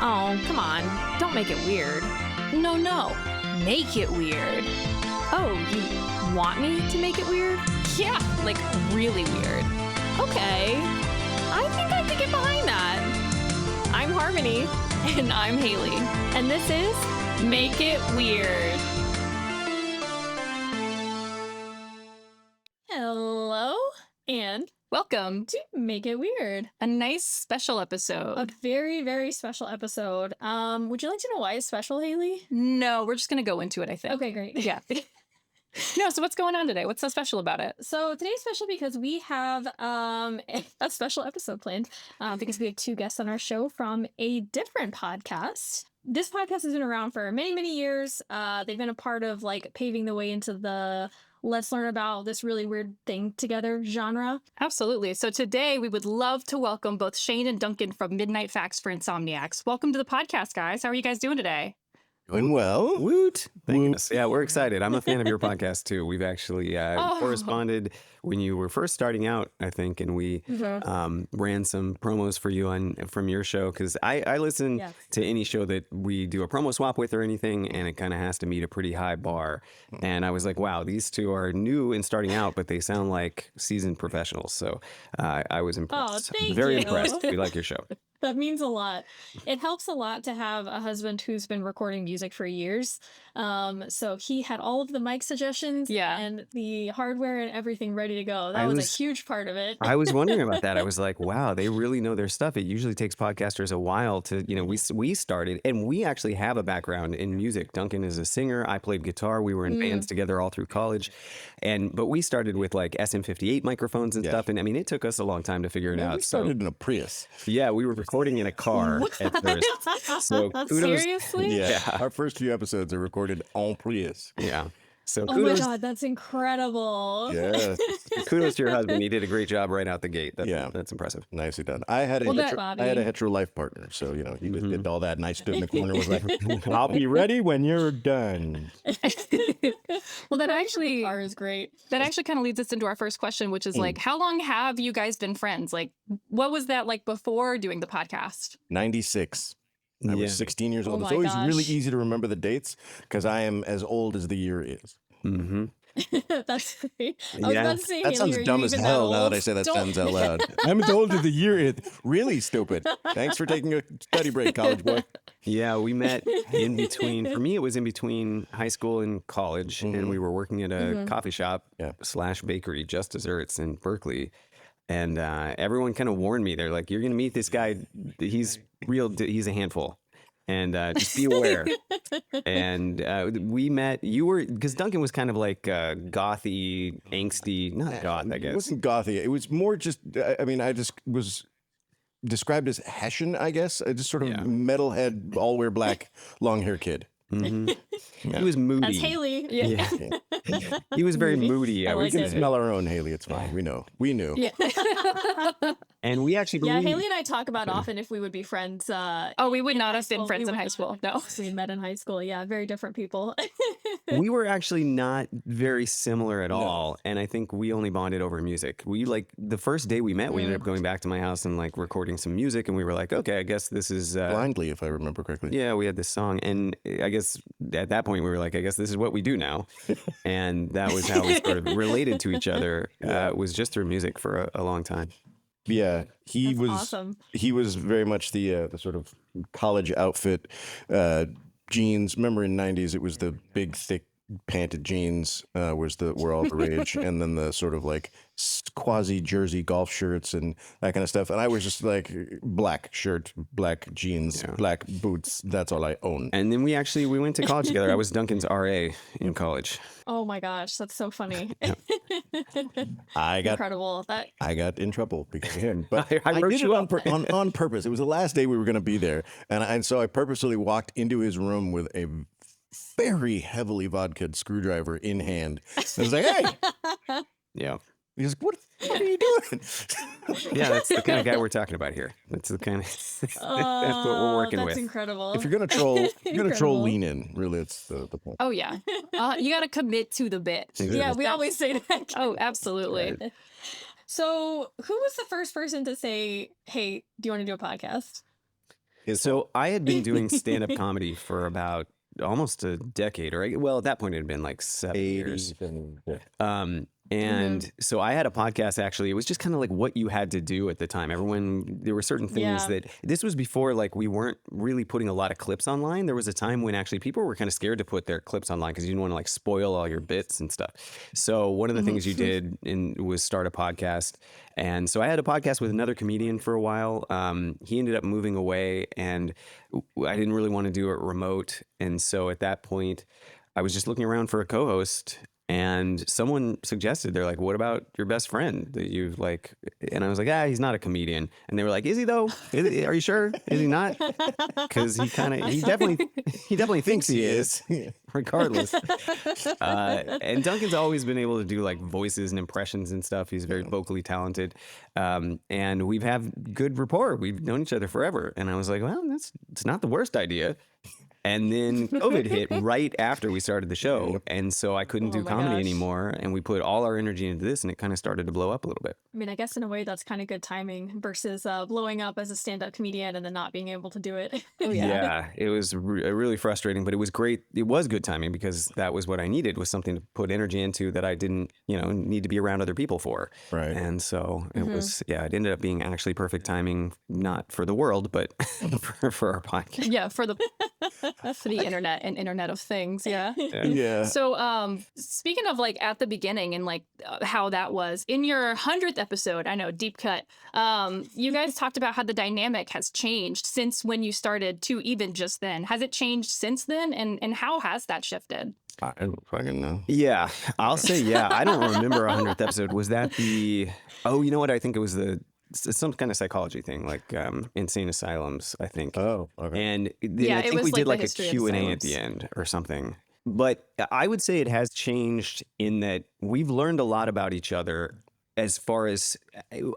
Oh, come on. Don't make it weird. No, make it weird. Oh, you want me to make it weird? Yeah, like really weird. Okay. I think I could get behind that. I'm Harmony. And I'm Haley. And this is Make It Weird. Hello and Welcome to Make It Weird. a nice special episode. A very, very special episode. Would you like to know why it's special, Haley? No, we're just going to go into it, I think. Okay, great. Yeah. No, so what's going on today? What's so special about it? So today's special because we have a special episode planned because we have two guests on our show from a different podcast. This podcast has been around for many, many years. They've been a part of like paving the way into the let's learn about this really weird thing together genre. Absolutely. So today we would love to welcome both Shane and Duncan from Midnight Facts for Insomniacs. Welcome to the podcast, guys. How are you guys doing today? Doing well. Woot. Woot. Us. Yeah, we're excited. I'm a fan of your podcast too. We've actually corresponded when you were first starting out, I think, and we ran some promos for you from your show because I listen to any show that we do a promo swap with or anything, and it kind of has to meet a pretty high bar. And I was like, wow, these two are new and starting out, but they sound like seasoned professionals. So I was impressed. Oh, thank Very you. impressed. We like your show. That means a lot. It helps a lot to have a husband who's been recording music for years. So he had all of the mic suggestions and the hardware and everything ready to go. That was a huge part of it. I was wondering about that. I was like, wow, they really know their stuff. It usually takes podcasters a while to, we started, and we actually have a background in music. Duncan is a singer. I played guitar. We were in bands together all through college. But we started with like SM58 microphones and stuff. And I mean, it took us a long time to figure it out. We started in a Prius. Yeah, we were recording in a car at first. So kudos. Seriously? Yeah. Our first few episodes are recorded en Prius. Yeah. So Oh my God, that's incredible. Yeah. kudos to your husband. He did a great job right out the gate. That's impressive. Nicely done. I had a hetero life partner. So, he did all that. And I stood in the corner and was like, I'll be ready when you're done. Well, that actually Car is great. That actually kind of leads us into our first question, which is like, how long have you guys been friends? Like, what was that like before doing the podcast? 96. I was 16 years old. Oh It's my always gosh. really easy to remember the dates because I am as old as the year is. Mm-hmm. That's great. I was about to say, That Haley, sounds are you dumb as even hell now old? that I say that Don't- sentence out loud. I'm as old as the year is. Really stupid. Thanks for taking a study break, college boy. Yeah, we met in between. For me, it was in between high school and college, and we were working at a coffee shop / bakery, Just Desserts in Berkeley. And everyone kind of warned me. They're like, "You're going to meet this guy. He's real. He's a handful, and just be aware." And we met. You were because Duncan was kind of like gothy, angsty, not goth, I guess. It wasn't gothy. It was more just. I just was described as Hessian, I guess. Just sort of metalhead, all wear black, long hair kid. Mm-hmm. He was moody. That's Haley. Yeah. He was very moody. I We like can it. smell our own, Haley. It's fine. We know. We knew. Yeah. And we actually Yeah, believe. Haley and I talk about often if we would be friends. Oh, we would not have been friends in high school. No. We met in high school. Yeah, very different people. We were actually not very similar at all. And I think we only bonded over music. We like the first day we met, we ended up going back to my house and like recording some music. And we were like, okay, I guess this is. Blindly, if I remember correctly. Yeah, we had this song. And I guess at that point we were like, I guess this is what we do now. And that was how we sort of related to each other. Was just through music for a long time. Yeah, he That's was awesome. He was very much the sort of college outfit jeans. Remember in '90s, it was the big, thick, panted jeans were all the rage, and then the sort of like quasi jersey golf shirts and that kind of stuff. And I was just like black shirt, black jeans, black boots. That's all I own. And then we went to college together. I was Duncan's RA in college. Oh my gosh, that's so funny. I got Incredible. I got in trouble because of him, but I wrote did you it on purpose. It was the last day we were going to be there, and so I purposely walked into his room with a very heavily vodka'd screwdriver in hand. I was like, "Hey!" Yeah. He's like, "What are you doing?" Yeah, that's the kind of guy we're talking about here. That's the kind of that's what we're working that's with. incredible. If you're gonna troll, Incredible. lean in. Really, it's the point. Oh, yeah. You got to commit to the bit. Yeah, we always say that. Oh, absolutely. Right. So, who was the first person to say, "Hey, do you want to do a podcast?" So I had been doing stand-up comedy for about almost a decade, or well, at that point it had been like 7 years. And so I had a podcast, actually. It was just kind of like what you had to do at the time. There were certain things that, this was before like we weren't really putting a lot of clips online. There was a time when actually people were kind of scared to put their clips online because you didn't want to like spoil all your bits and stuff. So one of the things you did was start a podcast. And so I had a podcast with another comedian for a while. He ended up moving away, and I didn't really want to do it remote. And so at that point, I was just looking around for a co-host. And someone suggested, they're like, what about your best friend that you've like? And I was like, he's not a comedian. And they were like, is he though? Are you sure? Is he not? Because he definitely thinks he is, regardless. And Duncan's always been able to do like voices and impressions and stuff. He's very vocally talented. And we've had good rapport. We've known each other forever. And I was like, well, it's not the worst idea. And then COVID hit right after we started the show. And so I couldn't do comedy anymore. And we put all our energy into this, and it kind of started to blow up a little bit. I mean, I guess in a way that's kind of good timing versus blowing up as a stand-up comedian and then not being able to do it. Yeah, it was really frustrating, but it was great. It was good timing because that was what I needed, was something to put energy into that I didn't, need to be around other people for. Right. And so it was, it ended up being actually perfect timing, not for the world, but for our podcast. Yeah, for the internet and Internet of Things. Yeah. So speaking of like at the beginning and like how that was in your 100th episode, I know, deep cut, you guys talked about how the dynamic has changed since when you started to even just then. Has it changed since then? And how has that shifted? I don't fucking know. Yeah, I'll say yeah. I don't remember 100th episode. Was that the... Oh, you know what? I think it was some kind of psychology thing, like insane asylums, I think. Oh, okay. And then I think we did like a Q&A at the end or something. But I would say it has changed in that we've learned a lot about each other as far as,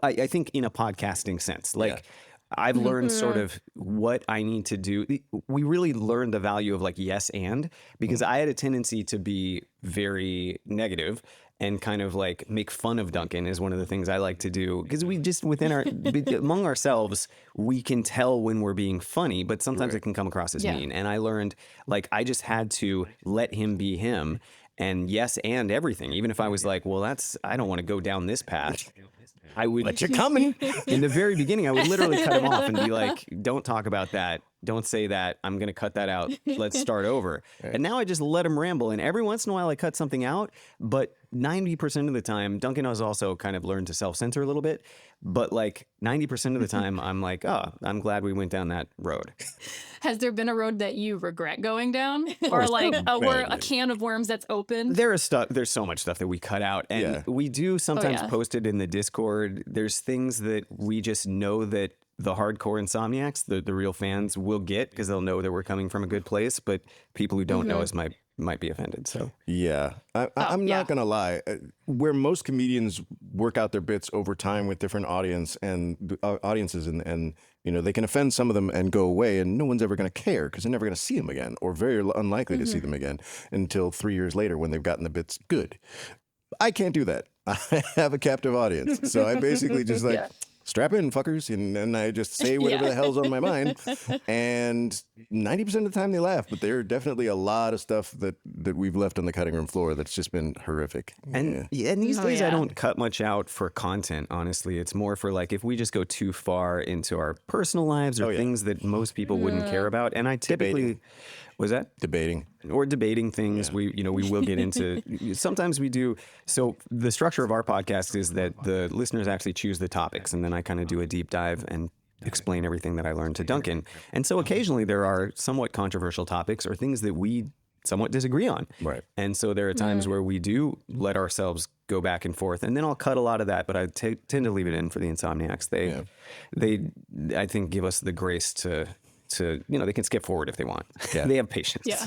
I think in a podcasting sense. Like, I've learned sort of what I need to do. We really learned the value of like yes and, because I had a tendency to be very negative and kind of like make fun of Duncan is one of the things I like to do, because we just among ourselves, we can tell when we're being funny, but sometimes it can come across as mean. And I learned like I just had to let him be him and yes and everything. Even if I was like, well, I don't want to go down this path. I would let you coming. In the very beginning, I would literally cut him off and be like, don't talk about that. Don't say that. I'm going to cut that out. Let's start over. And now I just let him ramble. And every once in a while I cut something out. But 90% of the time, Duncan has also kind of learned to self-censor a little bit. But like 90% of the time, I'm like, I'm glad we went down that road. Has there been a road that you regret going down? Or like a can of worms that's open? There's so much stuff that we cut out. And we do sometimes post it in the Discord. There's things that we just know that the hardcore Insomniacs, the real fans, will get because they'll know that we're coming from a good place. But people who don't know us might be offended. So I'm not gonna lie. Where most comedians work out their bits over time with different audiences, and they can offend some of them and go away, and no one's ever gonna care because they're never gonna see them again, or very unlikely to see them again until 3 years later when they've gotten the bits good. I can't do that. I have a captive audience, so I basically just like. Strap in, fuckers, and then I just say whatever the hell's on my mind. And 90% of the time they laugh, but there are definitely a lot of stuff that we've left on the cutting room floor that's just been horrific. And these days I don't cut much out for content, honestly. It's more for like if we just go too far into our personal lives or things that most people wouldn't care about. And I typically... Was that? Debating things. We will get into, sometimes we do. So the structure of our podcast is that the listeners actually choose the topics, and then I kind of do a deep dive and explain everything that I learned to Duncan. And so occasionally there are somewhat controversial topics or things that we somewhat disagree on. Right. And so there are times where we do let ourselves go back and forth, and then I'll cut a lot of that, but I tend to leave it in for the Insomniacs. They I think, give us the grace to they can skip forward if they want. They have patience. Yeah,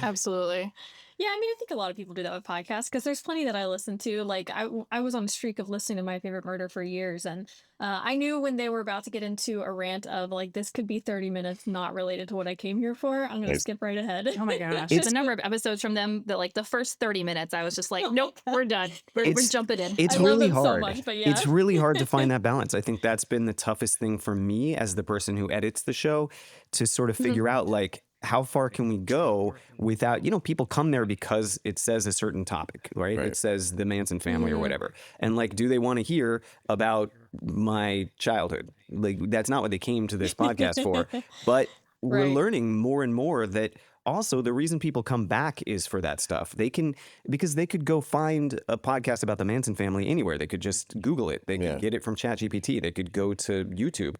absolutely. Yeah, I mean, I think a lot of people do that with podcasts because there's plenty that I listen to. Like, I was on a streak of listening to My Favorite Murder for years, and I knew when they were about to get into a rant of like, this could be 30 minutes not related to what I came here for. I'm going to skip right ahead. Oh my gosh. The number of episodes from them that like the first 30 minutes, I was just like, nope, we're done. We're jumping in. It's I love really them so hard. much, but yeah. It's really hard to find that balance. I think that's been the toughest thing for me as the person who edits the show, to sort of figure out like, how far can we go without, people come there because it says a certain topic, right? It says the Manson family or whatever. And like, do they want to hear about my childhood? Like, that's not what they came to this podcast for. But we're learning more and more that also the reason people come back is for that stuff. Because they could go find a podcast about the Manson family anywhere. They could just Google it. They could get it from ChatGPT. They could go to YouTube.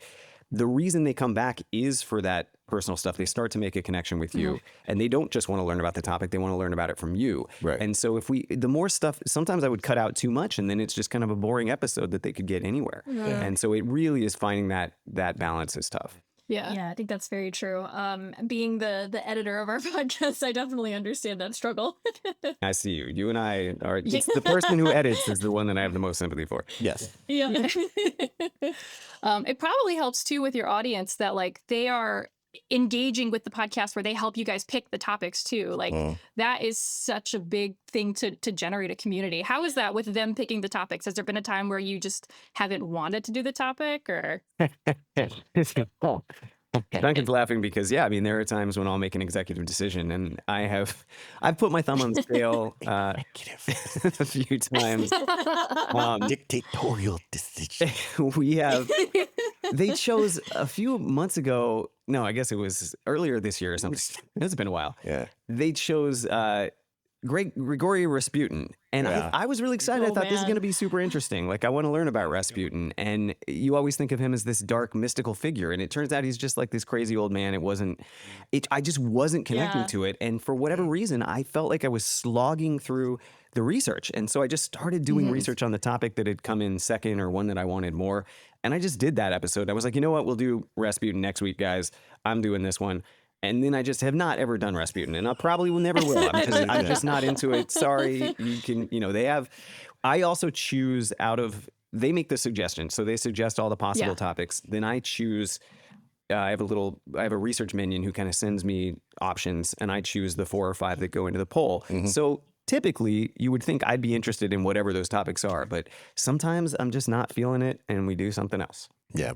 The reason they come back is for that personal stuff. They start to make a connection with you, and they don't just want to learn about the topic. They want to learn about it from you. Right. And so the more stuff, sometimes I would cut out too much, and then it's just kind of a boring episode that they could get anywhere. Yeah. And so it really is finding that balance is tough. Yeah, I think that's very true. Being the editor of our podcast, I definitely understand that struggle. I see you. You and I are. It's the person who edits is the one that I have the most sympathy for. Yes. Yeah. It probably helps too with your audience that like they are engaging with the podcast where they help you guys pick the topics too. Like that is such a big thing to generate a community. How is that with them picking the topics? Has there been a time where you just haven't wanted to do the topic or? Duncan's laughing because, there are times when I'll make an executive decision, and I've put my thumb on the scale a few times. Dictatorial decision. They chose a few months ago. No, I guess it was earlier this year or something. It's been a while. Yeah. They chose Grigory Rasputin. And I was really excited. I thought this is going to be super interesting. Like, I want to learn about Rasputin. And you always think of him as this dark, mystical figure. And it turns out he's just like this crazy old man. I just wasn't connecting to it. And for whatever reason, I felt like I was slogging through the research. And so I just started doing research on the topic that had come in second or one that I wanted more. And I just did that episode. I was like, you know what? We'll do Rasputin next week, guys. I'm doing this one. And then I just have not ever done Rasputin, and I probably will never will. I'm just not into it. Sorry. You can, I also choose they make the suggestions. So they suggest all the possible topics. Then I choose, I have a research minion who kind of sends me options, and I choose the 4 or 5 that go into the poll. So typically you would think I'd be interested in whatever those topics are, but sometimes I'm just not feeling it and we do something else. Yeah.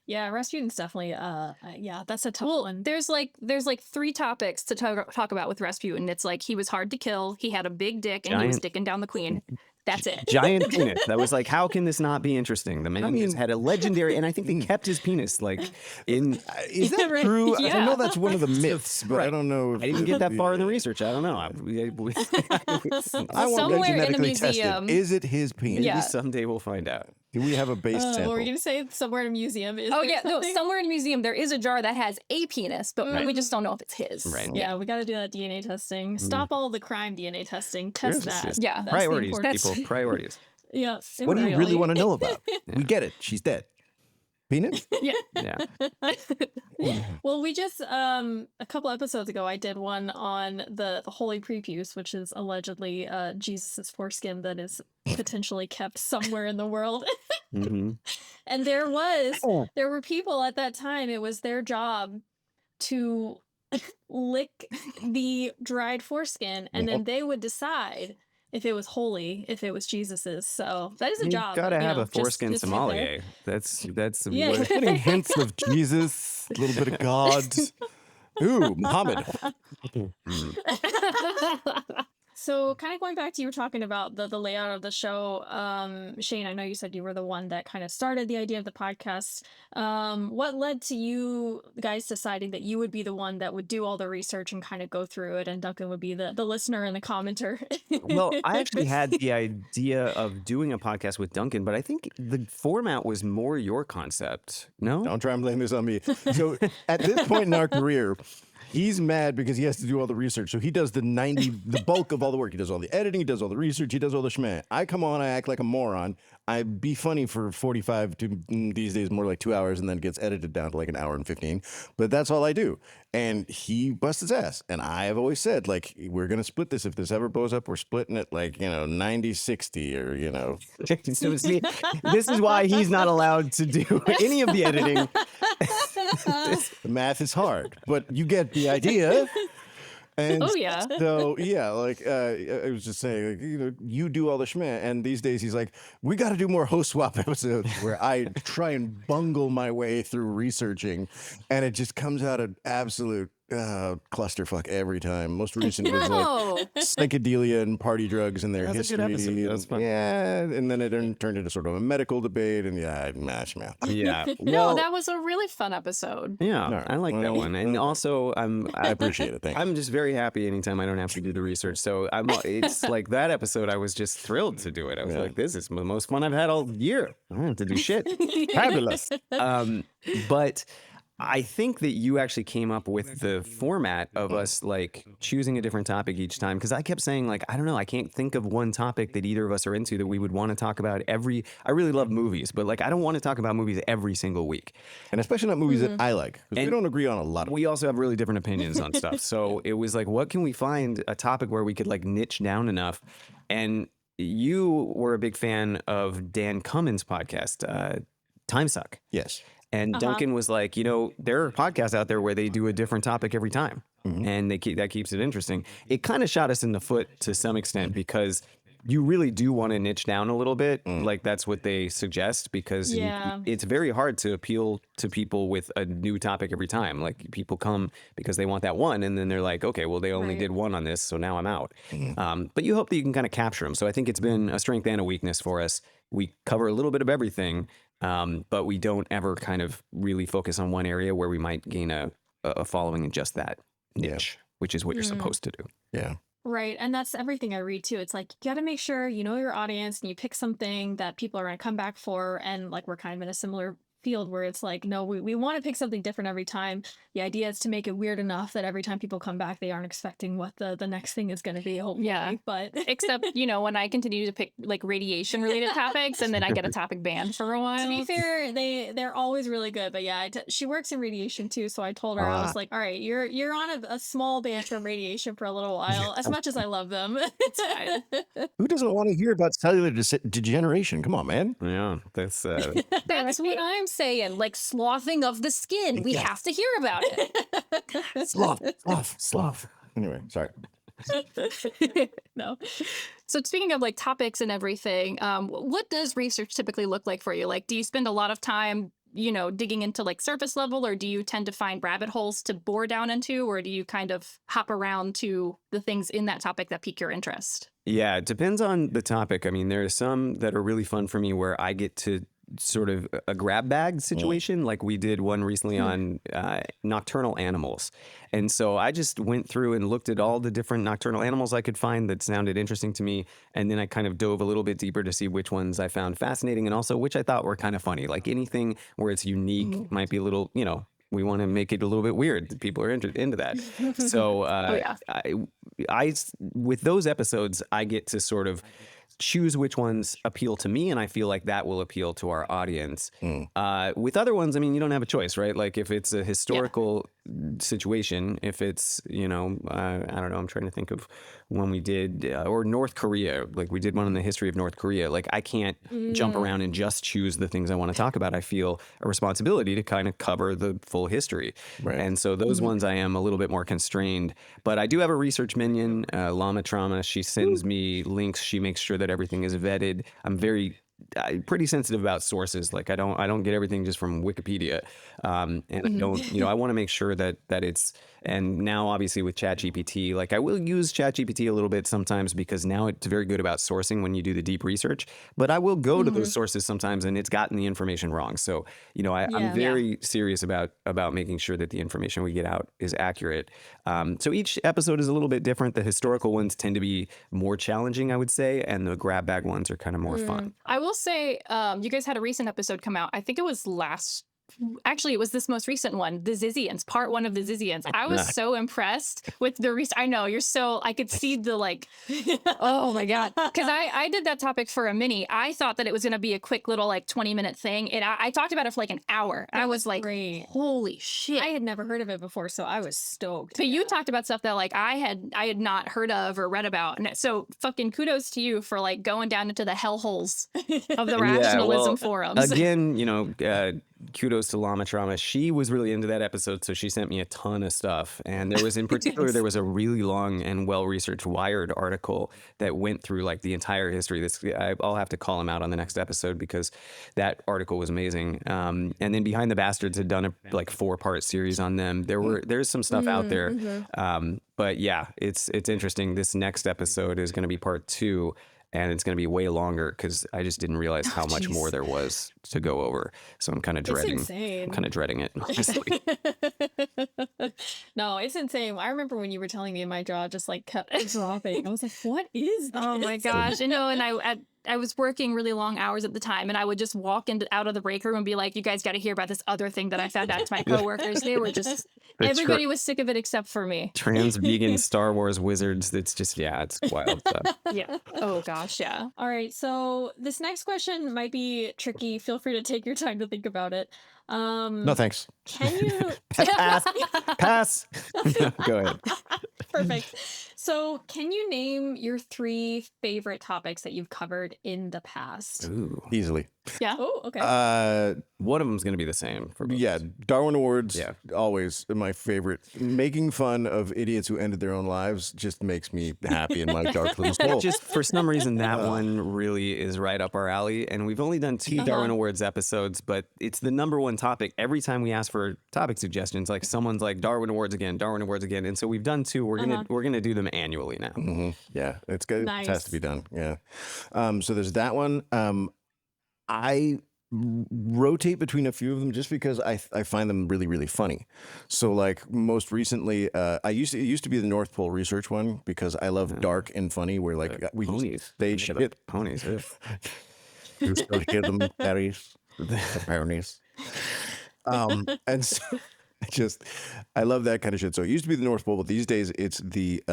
Yeah, Rasputin's definitely, that's a tough one. There's like 3 topics to talk about with Rasputin. It's like he was hard to kill, he had a big dick, and he was dicking down the queen. That's it. Giant penis. That was like, how can this not be interesting? The man had a legendary, and I think they kept his penis like in. Is that true? Yeah. I know that's one of the myths, but I don't know. I didn't get that far in the research. I don't know. I want somewhere to genetically in a museum. test it. Is it his penis? Maybe someday we'll find out. Do we have a base sample? What were you going to say? Somewhere in a museum. Somewhere in a museum there is a jar that has a penis, but we just don't know if it's his. Right. Yeah, we got to do that DNA testing. Stop all the crime DNA testing. Test that. Yeah. Priorities, people. Priorities. Yeah. What do you really want to know about? We get it. She's dead. Penis? Yeah. Well, we just a couple episodes ago I did one on the holy prepuce, which is allegedly Jesus's foreskin that is potentially kept somewhere in the world. And there were people at that time, it was their job to lick the dried foreskin, and then they would decide if it was holy, if it was Jesus's. So that is a job. You gotta have a foreskin just sommelier. That's We're getting hints of Jesus, a little bit of God. Ooh, Muhammad. So kind of going back to you were talking about the layout of the show. Shane, I know you said you were the one that kind of started the idea of the podcast. What led to you guys deciding that you would be the one that would do all the research and kind of go through it, and Duncan would be the listener and the commenter? Well, I actually had the idea of doing a podcast with Duncan, but I think the format was more your concept. No? Don't try and blame this on me. So at this point in our career, He's mad because he has to do all the research. So he does the bulk of all the work. He does all the editing, he does all the research, he does all the schman. I come on, I act like a moron. I be funny for 45 to these days more like 2 hours, and then it gets edited down to like an hour and 15. But that's all I do. And he busts his ass. And I have always said, like, we're going to split this. If this ever blows up, we're splitting it like, 90-60 or, So see, this is why he's not allowed to do any of the editing. The math is hard, but you get the idea. And Oh, yeah. So yeah, like I was just saying, like, you do all the schman, and these days he's like, we got to do more host swap episodes where I try and bungle my way through researching, and it just comes out an absolute clusterfuck every time. Most recent was like psychedelia and party drugs and their That's a good history. episode. That's fun. Yeah, and then it turned into sort of a medical debate, and mash mouth. Yeah. No, Well, that was a really fun episode. yeah, right. I like that Well, one. And also, I appreciate it. Thank you. I'm just very happy anytime I don't have to do the research. So it's like that episode, I was just thrilled to do it. I was like, this is the most fun I've had all year. I don't have to do shit. Fabulous. But I think that you actually came up with the format of us like choosing a different topic each time. Because I kept saying, like, I don't know, I can't think of one topic that either of us are into that we would want to talk about I really love movies, but like I don't want to talk about movies every single week. And especially not movies that I like, because we don't agree on a lot of. We also have really different opinions on stuff. So it was like, what can we find a topic where we could like niche down enough? And you were a big fan of Dan Cummins' podcast, Time Suck. Yes. And Duncan was like, there are podcasts out there where they do a different topic every time. And that keeps it interesting. It kind of shot us in the foot to some extent because you really do want to niche down a little bit. Like that's what they suggest because it's very hard to appeal to people with a new topic every time. Like people come because they want that one and then they're like, okay, well, they only did one on this, so now I'm out. But you hope that you can kind of capture them. So I think it's been a strength and a weakness for us. We cover a little bit of everything. But we don't ever kind of really focus on one area where we might gain a following in just that niche, which is what you're supposed to do. Yeah. Right. And that's everything I read too. It's like you got to make sure you know your audience and you pick something that people are going to come back for. And like we're kind of in a similar field where it's like, no, we want to pick something different every time. The idea is to make it weird enough that every time people come back, they aren't expecting what the next thing is going to be. Hopefully. Yeah. But Except, when I continue to pick like radiation related topics and then I get a topic banned for a while. to be fair, they're always really good. But yeah, she works in radiation too. So I told her, I was like, all right, you're on a small ban from radiation for a little while, as much as I love them. It's fine. Who doesn't want to hear about cellular degeneration? Come on, man. Yeah, that's That's what I'm saying. Like sloughing of the skin. We have to hear about it. Sloth. Anyway, sorry. No. So speaking of like topics and everything, what does research typically look like for you? Like, do you spend a lot of time, digging into like surface level, or do you tend to find rabbit holes to bore down into, or do you kind of hop around to the things in that topic that pique your interest? Yeah, it depends on the topic. I mean, there are some that are really fun for me where I get to sort of a grab bag situation. Like we did one recently on nocturnal animals. And so I just went through and looked at all the different nocturnal animals I could find that sounded interesting to me. And then I kind of dove a little bit deeper to see which ones I found fascinating and also which I thought were kind of funny. Like anything where it's unique might be a little, we want to make it a little bit weird. People are into that. So I with those episodes, I get to sort of choose which ones appeal to me, and I feel like that will appeal to our audience. With other ones, I mean, you don't have a choice, right? Like if it's a historical situation, if it's, I don't know, I'm trying to think of when we did, or North Korea, like we did one on the history of North Korea. Like I can't jump around and just choose the things I want to talk about. I feel a responsibility to kind of cover the full history. Right. And so those ones I am a little bit more constrained, but I do have a research minion, Llama Trauma. She sends me links. She makes sure that everything is vetted. I'm pretty sensitive about sources. Like I don't get everything just from Wikipedia. And I don't, I want to make sure that it's, and now obviously with ChatGPT, like I will use ChatGPT a little bit sometimes because now it's very good about sourcing when you do the deep research, but I will go to those sources sometimes and it's gotten the information wrong. So, I'm very serious about making sure that the information we get out is accurate. So each episode is a little bit different. The historical ones tend to be more challenging, I would say, and the grab bag ones are kind of more fun. I will say, you guys had a recent episode come out. I think it was last actually, it was this most recent one, the Zizians, part 1 of the Zizians. I was so impressed with the I know you're so, I could see the like, oh my God. Because I did that topic for a mini. I thought that it was going to be a quick little like 20-minute thing. And I talked about it for like an hour. I was like, Great. holy shit. I had never heard of it before, so I was stoked. But you talked about stuff that like I had not heard of or read about. And so fucking kudos to you for like going down into the hellholes of the rationalism forums. Again, you know, kudos to Lama Trama. She was really into that episode, so she sent me a ton of stuff. And there was, in particular, there was a really long and well-researched Wired article that went through like the entire history. I'll have to call him out on the next episode because that article was amazing. And then Behind the Bastards had done a like 4-part series on them. There's some stuff out there. But yeah, it's interesting. This next episode is going to be part 2. And it's going to be way longer because I just didn't realize how much more there was to go over. So I'm kind of dreading. Insane. I'm kind of dreading it, honestly. No, it's insane. I remember when you were telling me, my jaw just like kept dropping. I was like, "What is this?" Oh my gosh! You know, and I was working really long hours at the time, and I would just walk out of the break room and be like, "You guys got to hear about this other thing that I found out to my coworkers." They were just everybody was sick of it except for me. Trans vegan Star Wars wizards. It's just it's wild stuff. Yeah. Oh gosh, yeah. All right, so this next question might be tricky. Feel free to take your time to think about it. No, thanks. Can you Pass. Go ahead. Perfect. So, can you name your 3 favorite topics that you've covered in the past? Ooh. Easily. Yeah. Oh, okay. One of them's going to be the same for both. Yeah, Darwin Awards. Yeah. Always my favorite. Making fun of idiots who ended their own lives just makes me happy in my dark little soul. Just for some reason, that one really is right up our alley. And we've only done 2 Darwin Awards episodes, but it's the #1 topic. Every time we ask for topic suggestions, like someone's like Darwin Awards again. And so we've done 2. We're gonna do them annually now. Mm-hmm. Yeah, it's good. Nice. It has to be done. Yeah. So there's that one. I rotate between a few of them just because I find them really, really funny. So like most recently, it used to be the North Pole research one because I love dark and funny where like we Ponies. they Shit shit up ponies. who still hear them berries, the ponies. And so I love that kind of shit. So it used to be the North Pole, but these days it's the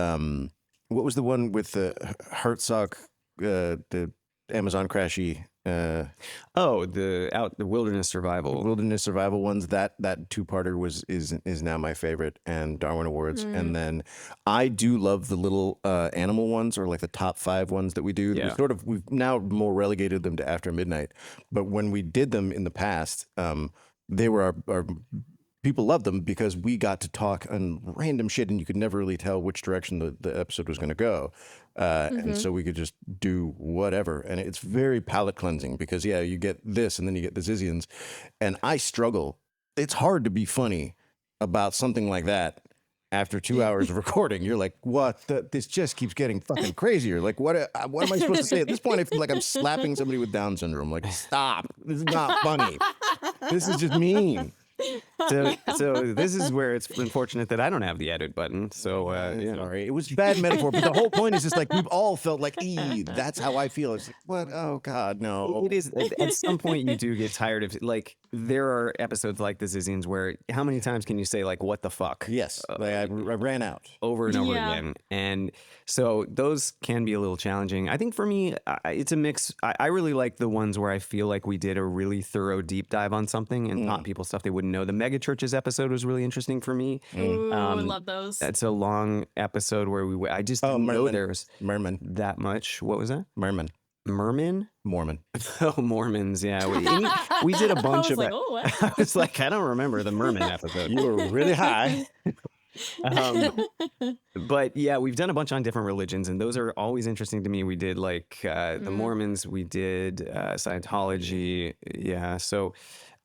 what was the one with the Herzog, the Amazon crashy. The wilderness survival. Wilderness survival ones. That 2-parter is now my favorite, and Darwin Awards. And then I do love the little animal ones, or like the top 5 ones that we do. Yeah. We've now more relegated them to after midnight. But when we did them in the past, they were our people loved them because we got to talk on random shit, and you could never really tell which direction the episode was going to go. And so we could just do whatever. And it's very palate cleansing because, you get this and then you get the Zizians. And I struggle. It's hard to be funny about something like that after 2 hours of recording. You're like, what? This just keeps getting fucking crazier. Like, what am I supposed to say? At this point, I feel like I'm slapping somebody with Down syndrome. Like, stop. This is not funny. This is just mean. So this is where it's unfortunate that I don't have the edit button. So Sorry, it was bad metaphor, but the whole point is just like we've all felt like, that's how I feel. It's like, what? Oh God, no. It is. At some point, you do get tired of like. There are episodes like the Zizians where how many times can you say like what the fuck? Yes, I ran out over and over again, and so those can be a little challenging. I think for me, it's a mix. I really like the ones where I feel like we did a really thorough deep dive on something and taught people stuff they wouldn't know. The mega churches episode was really interesting for me. Ooh, I love those. That's a long episode where I just didn't know there was Merman that much. What was that? Merman. Mormon. Oh, Mormons. Yeah. We did a bunch of it. Oh, what? I was like, I don't remember the Merman episode. You were really high. But yeah, we've done a bunch on different religions, and those are always interesting to me. We did like the Mormons, we did Scientology. Yeah. So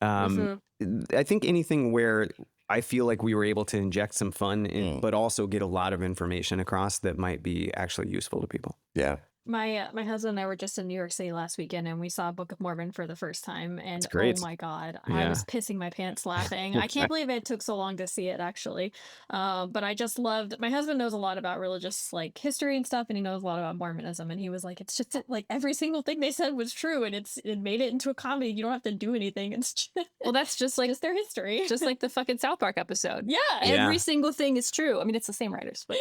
I think anything where I feel like we were able to inject some fun in, but also get a lot of information across that might be actually useful to people. Yeah. My husband and I were just in New York City last weekend, and we saw Book of Mormon for the first time. And It's great. oh my God, I Yeah. was pissing my pants laughing. I can't believe it took so long to see it, actually. But I just loved. My husband knows a lot about religious like history and stuff, and he knows a lot about Mormonism. And he was like, "It's just like every single thing they said was true, and it made it into a comedy. You don't have to do anything. It's just, Well, that's just like just their history, just like the fucking South Park episode. yeah, Every single thing is true. I mean, it's the same writers, but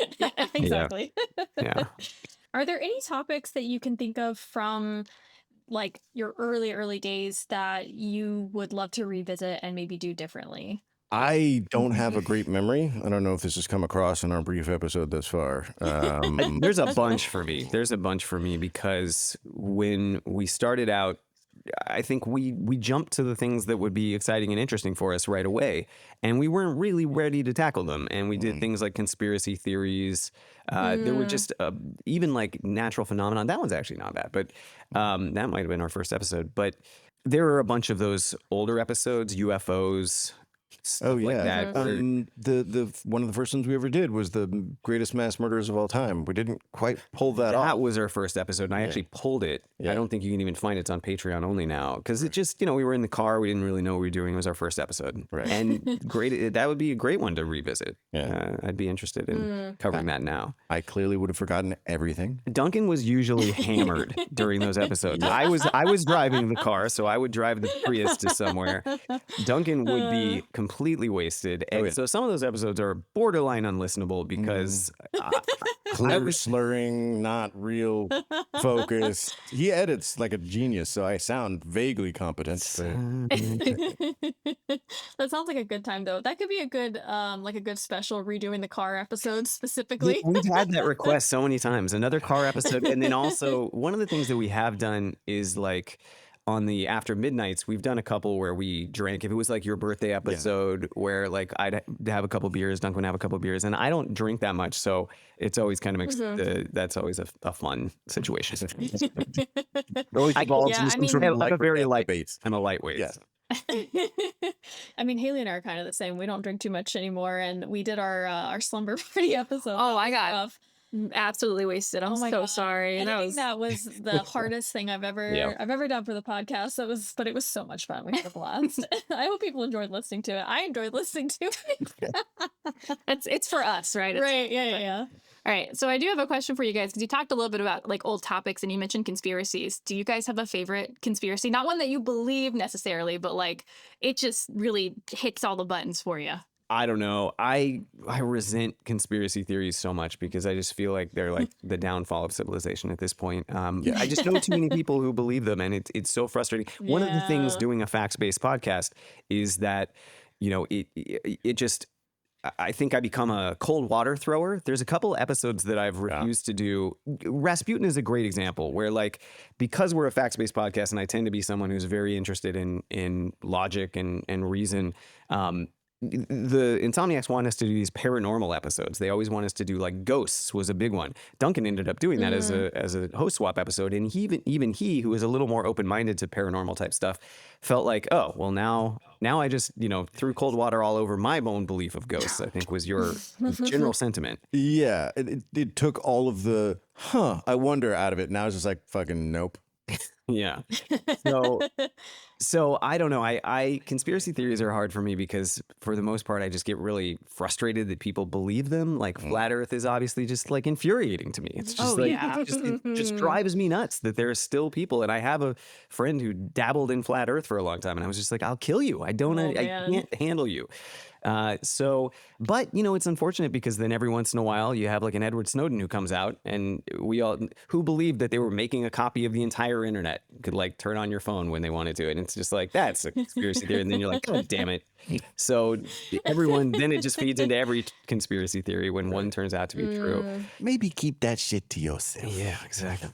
exactly." Yeah. Are there any topics that you can think of from like your early days that you would love to revisit and maybe do differently? I don't have a great memory. I don't know if this has come across in our brief episode thus far. There's a bunch for me. There's a bunch for me because when we started out, I think we jumped to the things that would be exciting and interesting for us right away, and we weren't really ready to tackle them. And we did things like conspiracy theories. There were just even like natural phenomenon. That one's actually not bad, but that might have been our first episode. But there are a bunch of those older episodes, UFOs. Oh stuff like yeah, that. the one of the first ones we ever did was the greatest mass murderers of all time. We didn't quite pull that off. That was our first episode, and I actually pulled it. Yeah. I don't think you can even find it. It's on Patreon only now because it just, we were in the car. We didn't really know what we were doing. It was our first episode. Right. And great. That would be a great one to revisit. Yeah. I'd be interested in covering that now. I clearly would have forgotten everything. Duncan was usually hammered during those episodes. I was driving the car, so I would drive the Prius to somewhere. Duncan would be completely wasted. And so some of those episodes are borderline unlistenable because Clear slurring, not real focus. He edits like a genius, so I sound vaguely competent. That sounds like a good time though. That could be a good like a good special redoing the car episode specifically. We've had that request so many times. Another car episode. And then also one of the things that we have done is like on the after midnights, we've done a couple where we drank. If it was like your birthday episode where like I'd have a couple beers, Duncan would have a couple beers, and I don't drink that much. So it's always kind of that's always a fun situation. Always involves yeah, some I mean- sort of I'm a very light debates. I'm a lightweight. Yeah. I mean, Haley and I are kind of the same. We don't drink too much anymore, and we did our slumber party episode. Oh, I got of absolutely wasted. I'm Oh my so God. sorry. And That I think was that was the hardest thing I've ever done for the podcast. But it was so much fun. We had a blast. I hope people enjoyed listening to it. I enjoyed listening to it. it's for us, right? It's- Right? Yeah. All right. So I do have a question for you guys because you talked a little bit about like old topics and you mentioned conspiracies. Do you guys have a favorite conspiracy? Not one that you believe necessarily, but like it just really hits all the buttons for you. I don't know. I resent conspiracy theories so much because I just feel like they're like the downfall of civilization at this point. I just know too many people who believe them, and it's so frustrating. One of the things Yeah. doing a facts-based podcast is that, it just. I think I become a cold water thrower. There's a couple episodes that I've refused to do. Rasputin is a great example where like, because we're a facts-based podcast and I tend to be someone who's very interested in logic and reason, the Insomniacs want us to do these paranormal episodes. They always want us to do like ghosts was a big one. Duncan ended up doing that as a host swap episode, and even he, who is a little more open-minded to paranormal type stuff, felt like, oh well, now I just threw cold water all over my own belief of ghosts. I think was your general sentiment. Yeah, it took all of the I wonder out of it. Now it's just like fucking nope. Yeah. So I don't know. I conspiracy theories are hard for me because for the most part, I just get really frustrated that people believe them. Like flat Earth is obviously just like infuriating to me. It's just it just drives me nuts that there are still people. And I have a friend who dabbled in flat Earth for a long time, and I was just like, I'll kill you. I can't handle you. But it's unfortunate because then every once in a while you have like an Edward Snowden who comes out, and we all who believed that they were making a copy of the entire internet could like turn on your phone when they wanted to. And it's just like, that's a conspiracy theory. And then you're like, oh, damn it. So then it just feeds into every conspiracy theory when one turns out to be true. Maybe keep that shit to yourself. Yeah, exactly.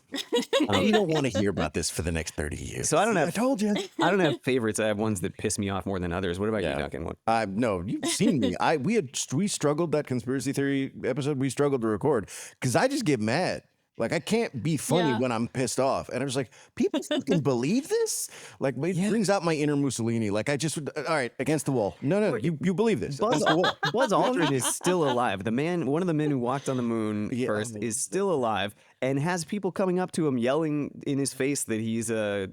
You don't want to hear about this for the next 30 years. So I told you. I don't have favorites. I have ones that piss me off more than others. What about you, Duncan? No, you've seen me. We struggled that conspiracy theory episode. We struggled to record because I just get mad. Like I can't be funny when I'm pissed off, and I was like, people fucking believe this. Like it brings out my inner Mussolini. Like I just all right against the wall. No, you believe this. Against the wall. Buzz Aldrin is still alive. One of the men who walked on the moon first, is still alive. and has people coming up to him yelling in his face that he's a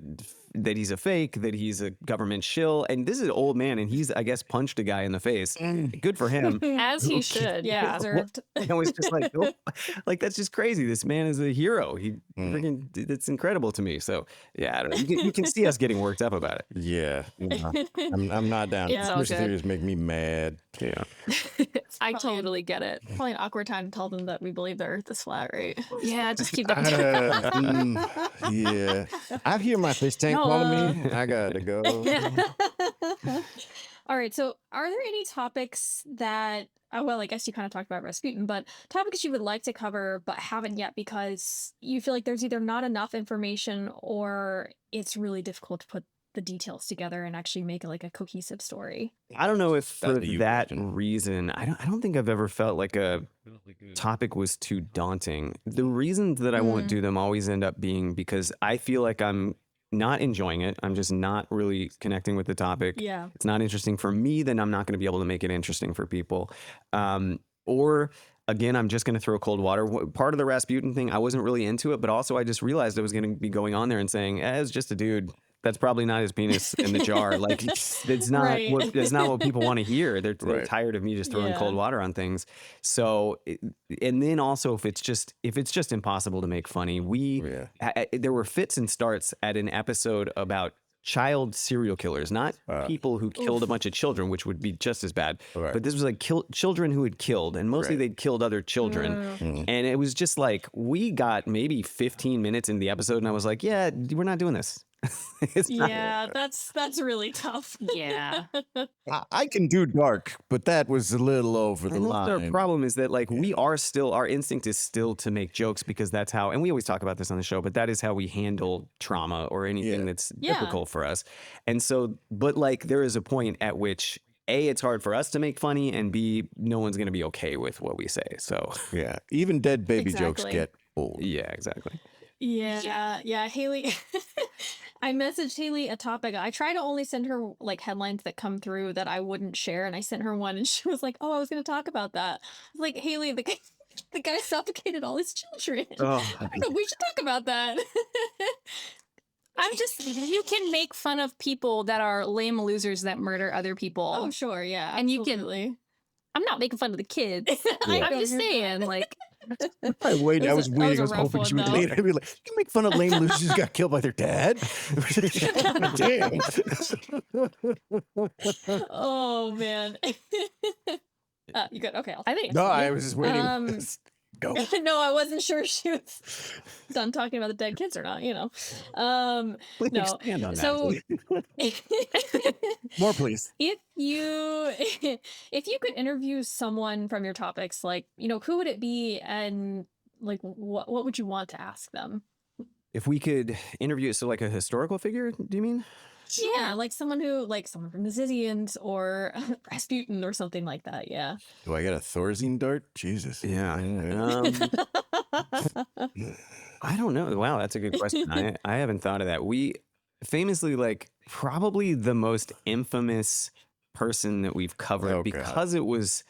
fake, that he's a government shill. And this is an old man, and he's, I guess, punched a guy in the face. Good for him. As he should. Yeah, deserved. I was just like, oh, like, that's just crazy. This man is a hero. He freaking, it's incredible to me. So yeah, I don't know. You can see us getting worked up about it. Yeah, no, I'm not down. Yeah, Conspiracy okay. theories make me mad. Yeah. I totally get it. Probably an awkward time to tell them that we believe the Earth is flat, right? Yeah, just keep that. Yeah, I hear my fish tank calling me. I gotta go. All right. So, are there any topics that, well, I guess you kind of talked about Rasputin, but topics you would like to cover but haven't yet because you feel like there's either not enough information or it's really difficult to put the details together and actually make it like a cohesive story? I don't know if for That's a you that question. reason, I don't think I've ever felt like a topic was too daunting. The reasons that I won't do them always end up being because I feel like I'm not enjoying it. I'm just not really connecting with the topic. Yeah. It's not interesting for me, then I'm not going to be able to make it interesting for people. Or again, I'm just going to throw cold water. Part of the Rasputin thing, I wasn't really into it, but also I just realized I was going to be going on there and saying, it's just a dude. That's probably not his penis in the jar. Like, it's not Right. that's not what people want to hear. They're Right. tired of me just throwing Yeah. cold water on things. So, and then also if it's just impossible to make funny, there were fits and starts at an episode about child serial killers, not people who killed a bunch of children, which would be just as bad. Right. But this was like children who had killed, and mostly Right. they'd killed other children. And it was just like, we got maybe 15 minutes in the episode, and I was like, yeah, we're not doing this. It's not- Yeah, that's really tough. Yeah. I can do dark, but that was a little over the And that's the line. problem is that like we are still, our instinct is still to make jokes because that's how, and we always talk about this on the show, but that is how we handle trauma or anything Yeah. that's Yeah. difficult for us. And so, but like there is a point at which A, it's hard for us to make funny, and B, no one's going to be okay with what we say. So Yeah, even dead baby jokes Exactly. get old. yeah, exactly. Yeah, Haley. I messaged Haley a topic. I try to only send her like headlines that come through that I wouldn't share, and I sent her one, and she was like, "Oh, I was going to talk about that." I was like, Haley, the guy suffocated all his children. Oh. We should talk about that. You can make fun of people that are lame losers that murder other people. Oh, sure, yeah, And you can- absolutely. I'm not making fun of the kids. I I'm know, just you're saying, like, I was waiting. I was That was a rough hoping she one, would though. later be like, "You make fun of lame losers who got killed by their dad." Damn. Oh man. You good? Okay. I think No, I was just waiting. Um, Go. No, I wasn't sure she was done talking about the dead kids or not. Please No. expand on that. So, More, please. if you could interview someone from your topics, like who would it be, and like what would you want to ask them? If we could interview, so like a historical figure, do you mean? Yeah, like someone from the Zizians or Rasputin or something like that. Yeah. Do I get a Thorazine dart? Jesus. Yeah. I don't know. Wow, that's a good question. I haven't thought of that. We famously, like, probably the most infamous person that we've covered Oh, God. because it was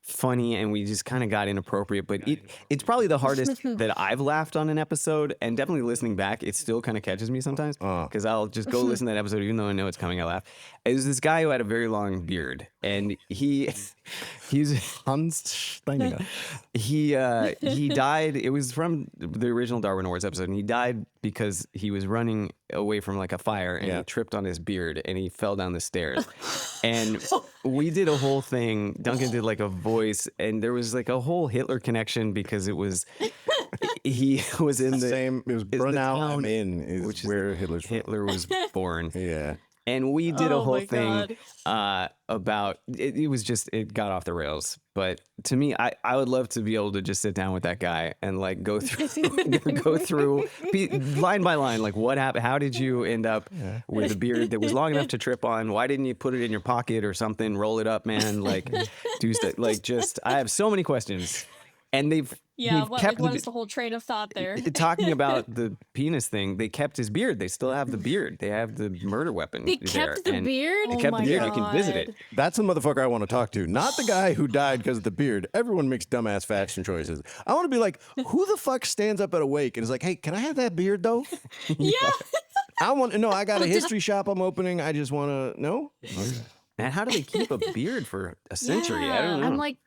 funny and we just kind of got inappropriate, but it's probably the hardest that I've laughed on an episode, and definitely listening back, it still kind of catches me sometimes because I'll just go listen to that episode even though I know it's coming, I laugh. It was this guy who had a very long beard, and he's Hans Steininger. he died. It was from the original Darwin Awards episode, and he died because he was running away from like a fire, and Yeah. he tripped on his beard and he fell down the stairs. And we did a whole thing. Duncan did like a voice, and there was like a whole Hitler connection because it was he was in the Same. It was the Brunau town am in, is which is where Hitler's from. Hitler was born. Yeah. And we did a Oh whole my thing about it. It was just, it got off the rails. But to me, I would love to be able to just sit down with that guy and like go through line by line, like what happened? How did you end up with a beard that was long enough to trip on? Why didn't you put it in your pocket or something? Roll it up, man. Like, do like just. I have so many questions. And Yeah, They've what, kept like, what the- is the whole train of thought there? Talking about the penis thing, they kept his beard. They still have the beard. They have the murder weapon They there. kept the and beard. They Oh kept my the beard. You can visit it. God. That's the motherfucker I want to talk to, not the guy who died because of the beard. Everyone makes dumbass fashion choices. I want to be like, who the fuck stands up at a wake and is like, hey, can I have that beard though? Yeah. I want to know. I got a history shop I'm opening. I just want to know. And how do they keep a beard for a century? I Yeah. don't know. I'm like,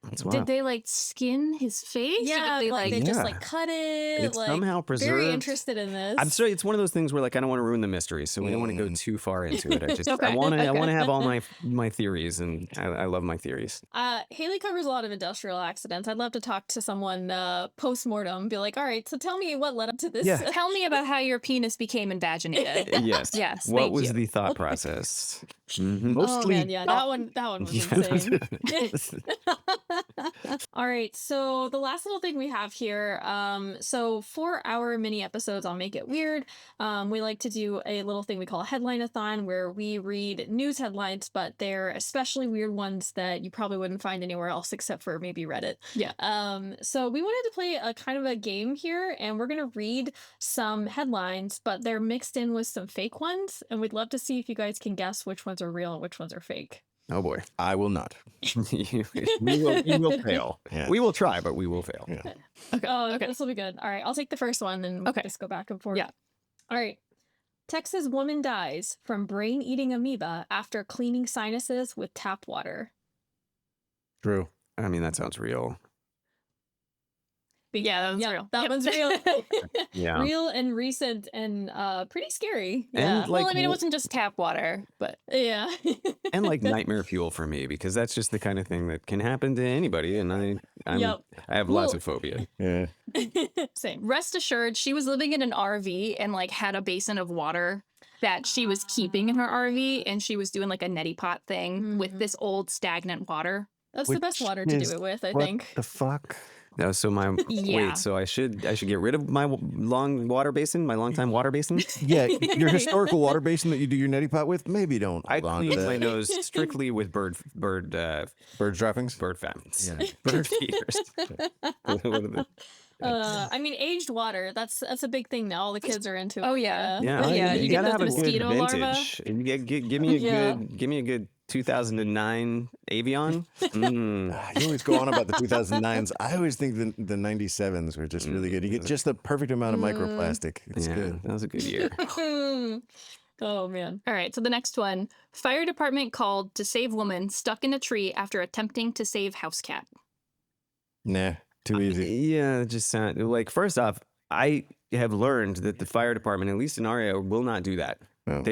That's did wild. they like skin his face? Or Yeah, did they, like they just Yeah. like cut it. It's like, somehow Very preserved. interested in this. I'm sorry. It's one of those things where like I don't want to ruin the mystery, so we don't want to go too far into it. I just Okay, I want to okay. have all my theories, and I love my theories. Haley covers a lot of industrial accidents. I'd love to talk to someone post-mortem, be like, all right, so tell me what led up to this. Yeah. Tell me about how your penis became invaginated. Yes. Yes, What thank was you. the thought process? Mhm. Oh man, yeah, that one was insane. All right, so the last little thing we have here, so for our mini episodes, I'll make it weird. We like to do a little thing we call a headline-a-thon, where we read news headlines, but they're especially weird ones that you probably wouldn't find anywhere else except for maybe Reddit. Yeah. So we wanted to play a kind of a game here, and we're gonna read some headlines, but they're mixed in with some fake ones, and we'd love to see if you guys can guess which ones are real and which ones are fake. Oh boy. I will not. You will fail. Yeah. We will try, but we will fail. Yeah. Okay. Oh, okay. this will be good. All right, I'll take the first one and we'll Okay. just go back and forth. Yeah. All right. Texas woman dies from brain-eating amoeba after cleaning sinuses with tap water. True. I mean, that sounds real. Yeah, that was Yeah, real. that Yep. one's real. Yeah. Real and recent and pretty scary. And, Yeah. like, Well, I mean, it wh- wasn't just tap water, but Yeah. And like nightmare fuel for me, because that's just the kind of thing that can happen to anybody, and I Yep. have lots Well- of phobia. Yeah. Same. rest assured, she was living in an RV and like had a basin of water that she was keeping in her RV, and she was doing like a neti pot thing with this old stagnant water. That's the best Which water to is do it with, I What think. the fuck? No, so my Yeah. wait, so I should get rid of my long water basin, my long time water basin. Yeah, your historical water basin that you do your neti pot with, maybe don't I hold on to clean my that. nose strictly with bird Bird droppings? fats, Yeah. bird feeders. What are the- I mean, aged water. That's a big thing now. All the kids are into. Oh, yeah. Yeah, Oh, yeah, you, you get gotta the have a good mosquito larva. vintage. And give me a Yeah. give me a good 2009 Avion. You always go on about the 2009s. I always think the 97s were just really good. You get just the perfect amount of microplastic. It's Yeah, good. that was a good year. Oh man. All right, so the next one. Fire department called to save woman stuck in a tree after attempting to save house cat. Nah, too easy. Yeah, it just sound like first off, I have learned that the fire department, at least in our area, will not do that. Oh.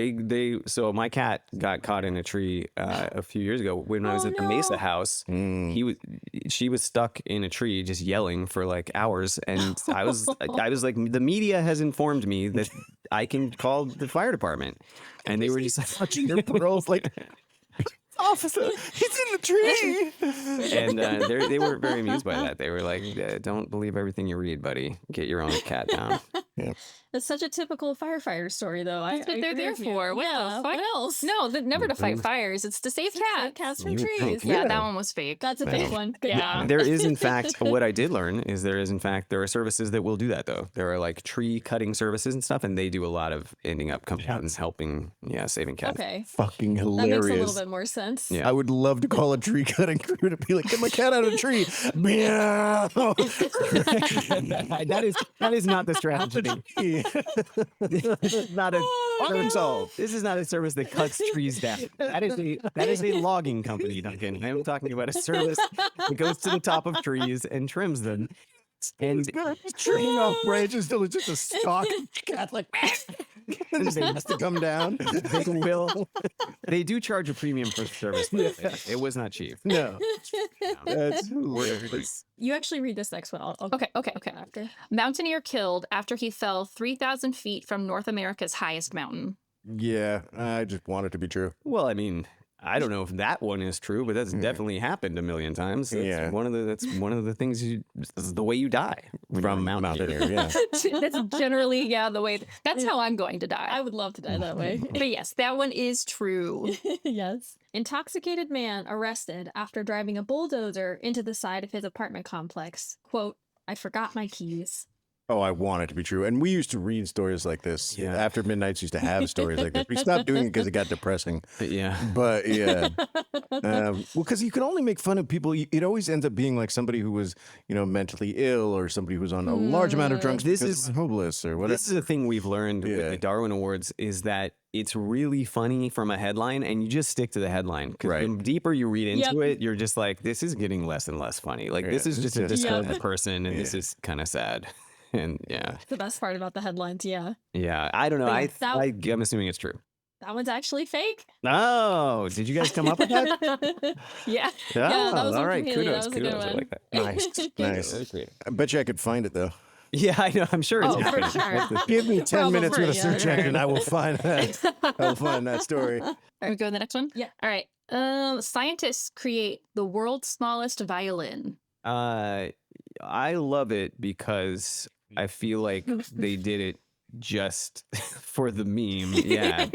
So my cat got caught in a tree a few years ago when I was Oh, at the Mesa no. house. Mm. She was stuck in a tree just yelling for like hours, and I was like, the media has informed me that I can call the fire department, and they were just like, Touching your pearls like, officer, he's in the tree. and they weren't very amused by that. They were like, "Don't believe everything you read, buddy. Get your own cat down." That's such a typical firefighter story, though. That's what they're agree there with you. for. What the Yeah, fuck? what else? No, never to fight fires. It's to save cats. Cats from You would trees. think, Yeah, Yeah. that one was fake. That's a big one. Good Yeah. job. There is, in fact, what I did learn is there are services that will do that, though. There are like tree cutting services and stuff, and they do a lot of ending up coming out and helping, saving cats. Okay. Fucking That makes a little hilarious. bit more sense. Yeah. I would love to call a tree cutting crew to be like, get my cat out of the tree. Meow. that is not the strategy. This is not a Problem solved. This is not a service that cuts trees down. That is a logging company, Duncan. I'm talking about a service that goes to the top of trees and trims them. And Trimming off branches till it's just a stalk. Cat like, and they has to come down. they do charge a premium for the service. It was not cheap. No, that's hilarious. You actually read this next one. I'll Okay. after. Mountaineer killed after he fell 3,000 feet from North America's highest mountain. Yeah, I just want it to be true. Well, I mean, I don't know if that one is true, but that's definitely happened a million times. That's Yeah. one of the things this is the way you die from Mountaineer. Yeah. That's generally, the way. That's how I'm going to die. I would love to die that way. But yes, that one is true. Yes. Intoxicated man arrested after driving a bulldozer into the side of his apartment complex. Quote, I forgot my keys. Oh, I want it to be true. And we used to read stories like this. Yeah. After Midnights used to have stories like this. We stopped doing it because it got depressing. Yeah. But yeah. Well, because you can only make fun of people. It always ends up being like somebody who was, mentally ill, or somebody who was on a large amount of drugs This because is they're homeless or whatever. This is a thing we've learned with Yeah. the Darwin Awards, is that it's really funny from a headline, and you just stick to the headline. Because Right. the deeper you read into Yep. it, you're just like, this is getting less and less funny. Like, this Yeah, is just it's a just disturbed sad. person, and this Yeah. is kind of sad. And yeah, The best part about the headlines, yeah. I don't know. But yeah, I'm assuming it's true. That one's actually fake. Oh, did you guys come up with that? Yeah. Oh, that was all one right. from Haley. That Kudos. was a good I one. like that. Nice. Nice. Very creative. I bet you I could find it, though. Yeah, I know. I'm sure it's Oh, for happening. sure. Give me 10 minutes with a Probably, yeah. search engine. I will find that. I'll find that story. All right, we go to the next one. Yeah. All right. Scientists create the world's smallest violin. I love it because I feel like they did it just for the meme. Yeah.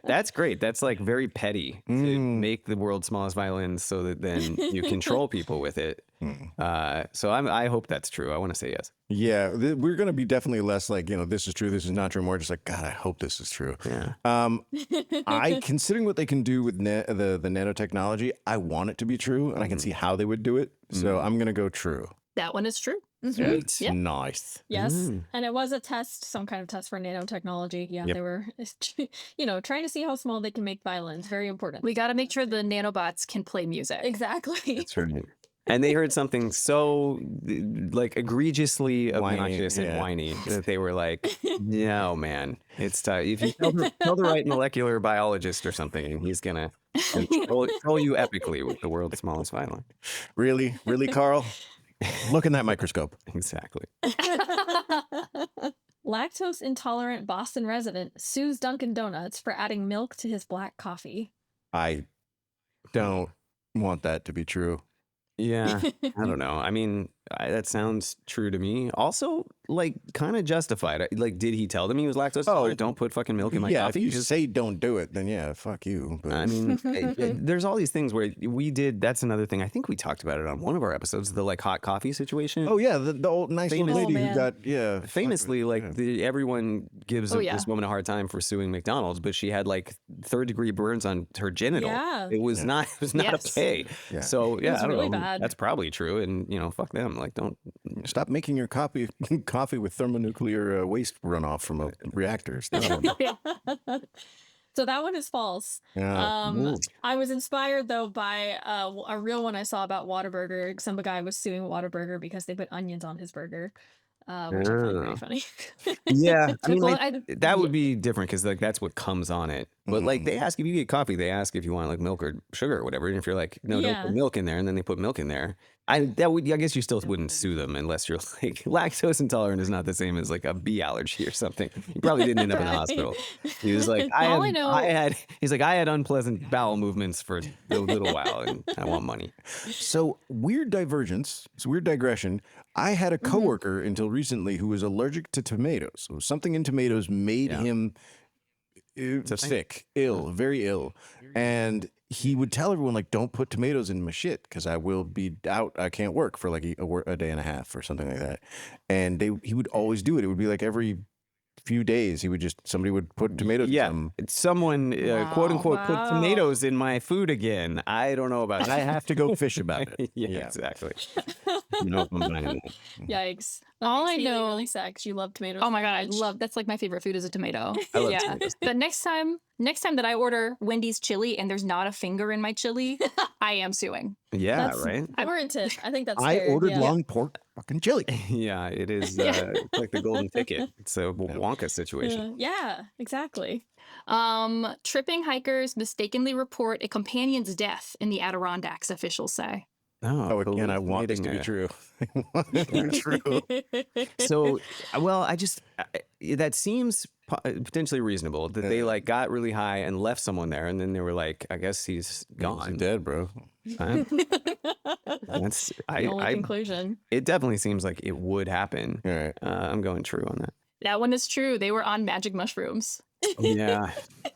That's great. That's like very petty to make the world's smallest violins so that then you control people with it. So I hope that's true. I want to say yes. Yeah, we're going to be definitely less like, this is true, this is not true. More just like, God, I hope this is true. Yeah. Considering what they can do with the nanotechnology, I want it to be true, and I can see how they would do it. So I'm going to go true. That one is true. It's Yeah. nice. Yes. And it was a test, some kind of test for nanotechnology. Yeah, Yep. they were, trying to see how small they can make violins. Very important. We got to make sure the nanobots can play music. Exactly. That's right. And they heard something so like egregiously Whiny, obnoxious and yeah. whiny that they were like, no, man, it's time. If you tell the right molecular biologist or something, and he's going to control you epically with the world's smallest violin. Really? Really, Carl? Look in that microscope. Exactly. Lactose intolerant Boston resident sues Dunkin' Donuts for adding milk to his black coffee. I don't want that to be true. Yeah, I don't know. I mean, that sounds true to me. Also, like, kind of justified. Like, did he tell them he was lactose intolerant? Don't put fucking milk in my Yeah, coffee. if you say don't do it, then yeah, fuck you. But I mean, there's all these things where we did. That's another thing. I think we talked about it on one of our episodes, the like hot coffee situation. oh yeah, the old nice little Famous- lady Oh, who man. got Famously, like everyone gives Oh, yeah. this woman a hard time for suing McDonald's, but she had like third-degree burns on her genital. Yeah. It was not. It was not Yes. okay. Yeah. So yeah, was I don't really know. bad. That's probably true, and fuck them. Like, don't. Stop making your coffee with thermonuclear waste runoff from a reactor. Stop. So that one is false. Yeah. Ooh. I was inspired though by a real one I saw about Whataburger. Some guy was suing Whataburger because they put onions on his burger, which I find very funny. Yeah, I mean, Well, like, that would be different because like that's what comes on it. But like they ask if you get coffee, they ask if you want like milk or sugar or whatever. And if you're like, no, don't Yeah. put milk in there, and then they put milk in there, I guess you still wouldn't sue them unless you're like lactose intolerant is not the same as like a bee allergy or something. You probably didn't end up in the Right. hospital. He was like, All I know- he's like, I had unpleasant bowel movements for a little while, and I want money. So weird divergence. It's weird digression. I had a coworker until recently who was allergic to tomatoes. So something in tomatoes made him a thing. sick, ill, very ill, and he would tell everyone like, "Don't put tomatoes in my shit because I will be out. I can't work for like a day and a half or something like that." And he would always do it. It would be like every few days somebody would put tomatoes. in Yeah, some- someone quote unquote put Wow. tomatoes in my food again. I don't know about I that. have to go fish about it. Yeah, exactly. No, I'm buying that. Yikes! All I Haley, know. really sad 'cause you love tomatoes. Oh my god, I so much. love that's like my favorite food is a tomato. I love yeah. tomatoes. But next time that I order Wendy's chili and there's not a finger in my chili, I am suing. Yeah, That's right. warranted. I think that's I fair. ordered yeah. long pork fucking chili. Yeah, it is. It's like the golden ticket. It's a Wonka situation. Yeah, exactly. Tripping hikers mistakenly report a companion's death in the Adirondacks, officials say. Oh, again, I want this to be true. I want it to be true. So, well, that seems potentially reasonable that they like got really high and left someone there, and then they were like, I guess he's He's gone. dead, bro. That's The only conclusion. It definitely seems like it would happen. All right. I'm going true on that. That one is true. They were on magic mushrooms. Yeah.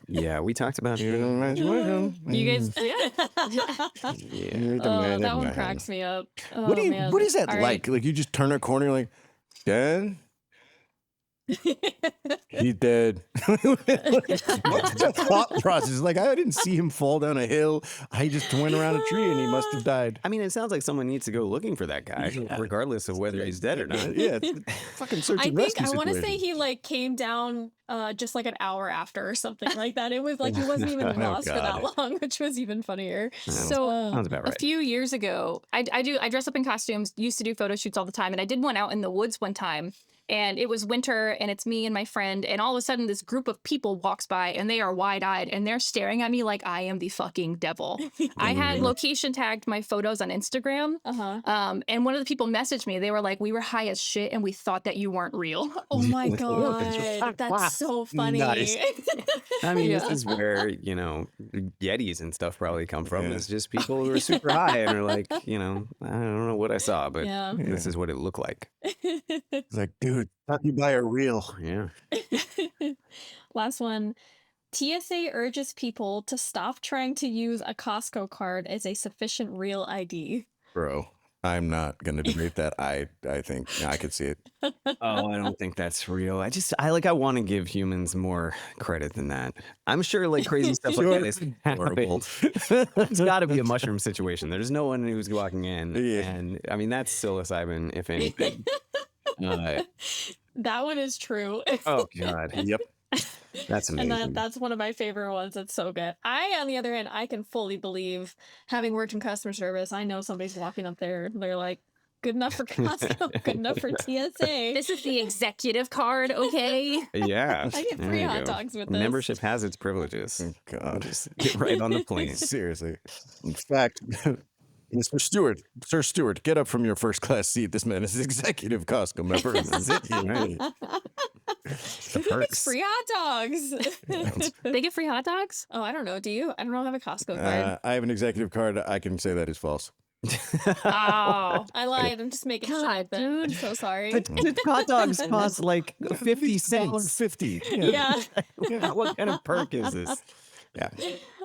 Yeah. We talked about You're the magic mushroom. You guys, Yeah. You're the Oh, magic that one mushroom. cracks me up. Oh, What do you? man. What is that All like? right. Like you just turn a corner, you're like, Dad, he's dead. What's the thought process? Like I didn't see him fall down a hill. I just went around a tree and he must have died. I mean, it sounds like someone needs to go looking for that guy, regardless of whether he's dead or not. Yeah, it's a fucking search I and think rescue I want to say situation. he like came down just like an hour after or something like that. It was like he wasn't even Oh, lost for that God. long, which was even funnier. so Sounds about a right. few years ago, I dress up in costumes, used to do photo shoots all the time, and I did one out in the woods one time. And it was winter, and it's me and my friend, and all of a sudden this group of people walks by, and they are wide-eyed, and they're staring at me like I am the fucking devil. I had location tagged my photos on Instagram, and one of the people messaged me. They were like, "We were high as shit, and we thought that you weren't real." Oh my god, that's so funny. Nice. I mean, Yeah. this is where, Yetis and stuff probably come from. It's just people who are super high and are like, I don't know what I saw, but Yeah. this is what it looked like. It's like, dude, thought you buy a real. Yeah. Last one. TSA urges people to stop trying to use a Costco card as a sufficient real ID. Bro, I'm not gonna debate that. I think I could see it. Oh, I don't think that's real. I want to give humans more credit than that. I'm sure like crazy stuff like that is Horrible. happening. It's got to be a mushroom situation. There's no one who's walking in, Yeah. and I mean that's psilocybin, if anything. That one is true. Oh God. Yep. That's amazing. And that's one of my favorite ones. It's so good. I, on the other hand, I can fully believe, having worked in customer service, I know somebody's walking up there. They're like, good enough for Costco, good enough for TSA. This is the executive card, okay? Yeah. I get there free you hot go. dogs with this. Membership has its privileges. Oh, God. Just get right on the plane. Seriously. In fact, Mr. Stewart, Sir Stewart, get up from your first class seat. This man is an executive Costco member. This is it. Right. The perks. Free hot dogs. They get free hot dogs? Oh, I don't know. Do you? I don't have a Costco card. I have an executive card. I can say that is false. Oh. I lied. I'm just making God, shit. dude. I'm so sorry. The hot dogs cost like 50 cents. $50. Yeah. What kind of perk is this? Yeah.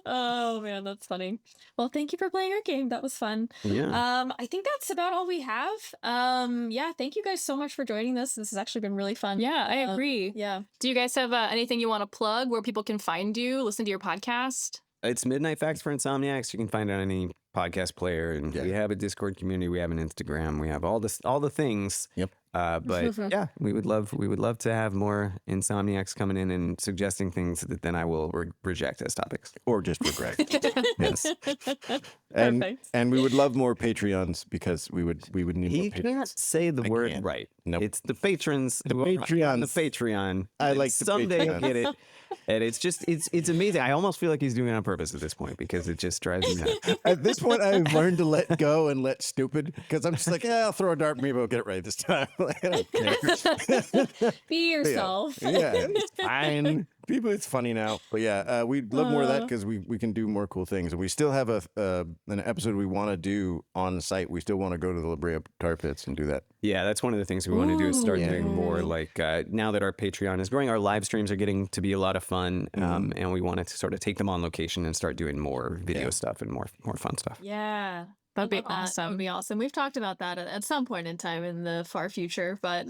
Oh man, that's funny. Well, thank you for playing our game. That was fun. Yeah. I think that's about all we have. Yeah, thank you guys so much for joining us. This has actually been really fun. Yeah, I agree. Yeah. Do you guys have anything you want to plug where people can find you, listen to your podcast? It's Midnight Facts for Insomniacs. You can find it on any podcast player, and we have a Discord community. We have an Instagram. We have all the things. Yep. But yeah, we would love to have more Insomniacs coming in and suggesting things that then I will reject as topics. Or just regret. Yes. And Perfect. and we would love more Patreons because we would need He more can't patrons. say the word can't. right. Nope. It's the patrons. The who are on Patreons. The Patreon. I And like the someday you'll Patreon. get it. And it's just it's amazing. I almost feel like he's doing it on purpose at this point because it just drives me nuts. At this point, I've learned to let go and let stupid because I'm just like, yeah, I'll throw a dart. Maybe I'll get it right this time. Like, I don't care. Be yourself. Yeah, it's fine. People, it's funny now, but yeah, we'd love more of that because we can do more cool things, and we still have an episode we want to do on the site. We still want to go to the La Brea tar pits and do that. Yeah, that's one of the things we want to do is start Ooh. doing more. Like now that our Patreon is growing, our live streams are getting to be a lot of fun, and we wanted to sort of take them on location and start doing more video stuff and more fun stuff. Yeah. That'd be I love that. That awesome. would be awesome. We've talked about that at some point in time in the far future, but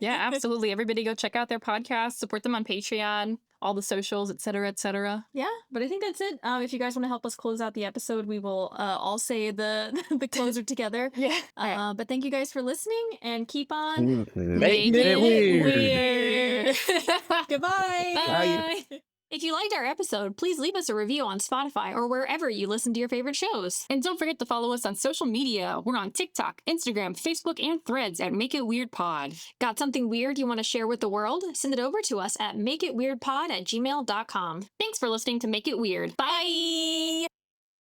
Yeah, absolutely. Everybody go check out their podcast, support them on Patreon, all the socials, et cetera, et cetera. yeah, but I think that's it. If you guys want to help us close out the episode, we will all say the the closer together. Yeah. But thank you guys for listening and keep on Make it weird. Goodbye. Bye. If you liked our episode, please leave us a review on Spotify or wherever you listen to your favorite shows. And don't forget to follow us on social media. We're on TikTok, Instagram, Facebook, and Threads at Make It Weird Pod. Got something weird you want to share with the world? Send it over to us at makeitweirdpod@gmail.com. Thanks for listening to Make It Weird. Bye!